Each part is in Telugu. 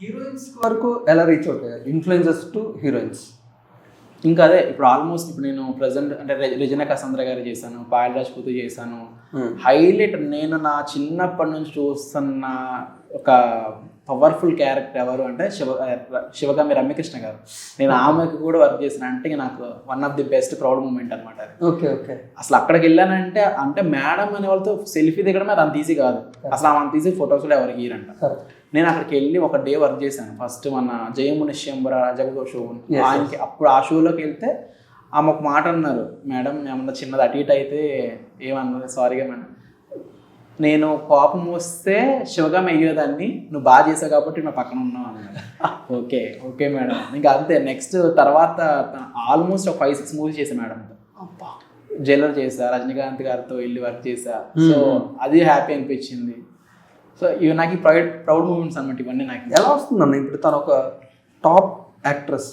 హీరోయిన్స్ వరకు ఎలా రీచ్ అవుతాయి, ఇన్ఫ్లుయెన్సర్స్ టు హీరోయిన్స్? ఇంకా అదే ఇప్పుడు ఆల్మోస్ట్ ఇప్పుడు నేను ప్రజెంట్ అంటే రెజినా కసంద్ర గారు చేశాను, పాయల్ రాజ్పూత్ చేశాను. హైలైట్ నేను నా చిన్నప్పటి నుంచి చూస్తున్న ఒక పవర్ఫుల్ క్యారెక్టర్ ఎవరు అంటే శివగామి రమ్యకృష్ణ గారు. నేను ఆమెకు కూడా వర్క్ చేశాను అంటే నాకు one of the best proud moment అనమాట అది. Okay okay. అసలు అక్కడికి వెళ్ళానంటే అంటే మేడం అనే వాళ్ళతో సెల్ఫీ దిగడమే అది అంత ఈజీ కాదు. అసలు ఆమె తీసి ఫొటోస్ కూడా ఎవరికి ఇయ్యరంట. నేను అక్కడికి వెళ్ళి ఒక డే వర్క్ చేశాను. ఫస్ట్ మన జయముని శంబర జగదో షో ఆయనకి అప్పుడు ఆ షోలోకి వెళ్తే ఆమె ఒక మాట అన్నారు, మేడం ఏమన్నా చిన్నది అటు ఇటు అయితే ఏమన్నారు, సారీగా మేడం నేను కోపం వస్తే శివగామి అయ్యేదాన్ని, నువ్వు బాగా చేసావు కాబట్టి నువ్వు పక్కన ఉన్నావు అన్నాడు. Okay okay madam. ఇంకా అంతే. నెక్స్ట్ తర్వాత ఆల్మోస్ట్ ఒక 5-6 మూవీస్ చేశాను మేడంతో. జైలర్ చేసా, రజనీకాంత్ గారితో వెళ్ళి వర్క్ చేసా. సో అది హ్యాపీ అనిపించింది. సో ఇవి నాకు ప్రౌడ్ మూమెంట్స్ అనమాట ఇవన్నీ. నాకు ఎలా వస్తుందన్న ఇప్పుడు తను ఒక టాప్ యాక్ట్రెస్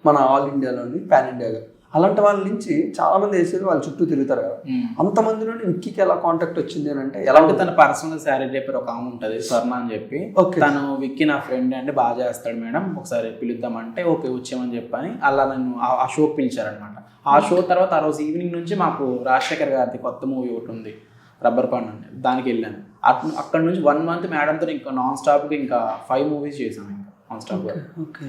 మన ఆల్ ఇండియాలోని, పాన్ ఇండియాగా, అలాంటి వాళ్ళ నుంచి చాలా మంది వేసేది వాళ్ళ చుట్టూ తిరుగుతారు కదా, అంతమంది నుండి విక్కీకి ఎలా కాంటాక్ట్ వచ్చింది అని అంటే ఎలా? తన పర్సనల్ శారీ రేపర్ ఒక ఆమె ఉంటుంది స్వర్ణ అని చెప్పి, తను విక్కీ నా ఫ్రెండ్ అంటే బాగా చేస్తాడు మేడం ఒకసారి పిలుద్దామంటే ఓకే వచ్చామని చెప్పని అలా నన్ను ఆ షోకి పిలిచారనమాట. ఆ షో తర్వాత ఆ రోజు ఈవినింగ్ నుంచి మాకు రాజశేఖర్ గారిది కొత్త మూవీ ఒకటి ఉంది రబ్బర్ పాండ్ అని, దానికి వెళ్ళాను. అక్కడ నుంచి 1 month మేడంతో ఇంకా నాన్ స్టాప్గా ఇంకా 5 మూవీస్ చేశాను ఇంకా నాన్ స్టాప్గా. ఓకే.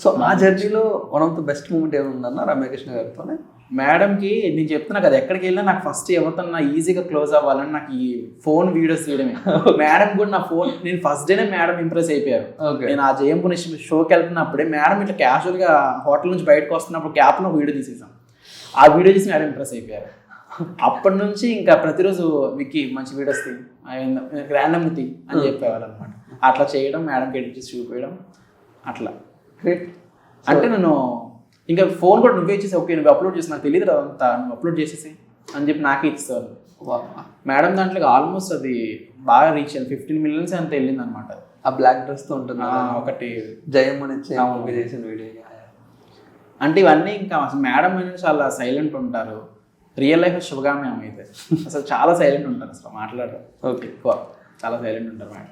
సో ఆ జర్నీలో one of the best moment ఏముందన్న రమ్యకృష్ణ గారితోనే? మేడంకి నేను చెప్తున్నా కదా, ఎక్కడికి వెళ్ళినా నాకు ఫస్ట్ ఎవరితో ఈజీగా క్లోజ్ అవ్వాలని నాకు ఈ ఫోన్ వీడియోస్ తీయడమే. మేడం కూడా నా ఫోన్ నేను ఫస్ట్ డేనే మేడం ఇంప్రెస్ అయిపోయారు. నేను ఆ జయంపుని షోకి వెళ్తున్నప్పుడే మేడం ఇట్లా క్యాజువల్గా హోటల్ నుంచి బయటకు వస్తున్నప్పుడు గ్యాప్లో వీడియో తీసేసాం. ఆ వీడియో చూసి మేడం ఇంప్రెస్ అయిపోయారు. అప్పటి నుంచి ఇంకా ప్రతిరోజు విక్కీ మంచి వీడియోస్ తీ, ర్యాండమ్ తీ అని చెప్పేవాళ్ళు అనమాట. అట్లా చేయడం, మేడంకి ఎడిట్ చేసి చూపించడం అట్లా. అంటే నేను ఇంకా ఫోన్ కూడా నువ్వే ఇచ్చేసి, ఓకే నువ్వు అప్లోడ్ చేసి నాకు తెలియదు అదంతా, నువ్వు అప్లోడ్ చేసేసి అని చెప్పి నాకే ఇచ్చేవారు. మేడం దాంట్లో ఆల్మోస్ట్ అది బాగా రీచ్ అయింది, 15 million అంత వెళ్ళింది అనమాట. ఆ బ్లాక్ డ్రెస్తో ఉంటుంది ఒకటి జయమని చేసిన వీడియో. అంటే ఇవన్నీ ఇంకా అసలు మేడం అనేది చాలా సైలెంట్ ఉంటారు. రియల్ లైఫ్ శివగామి ఆమె అయితే అసలు చాలా సైలెంట్ ఉంటారు, అసలు మాట్లాడరు. ఓకే, చాలా సైలెంట్ ఉంటారు మేడం.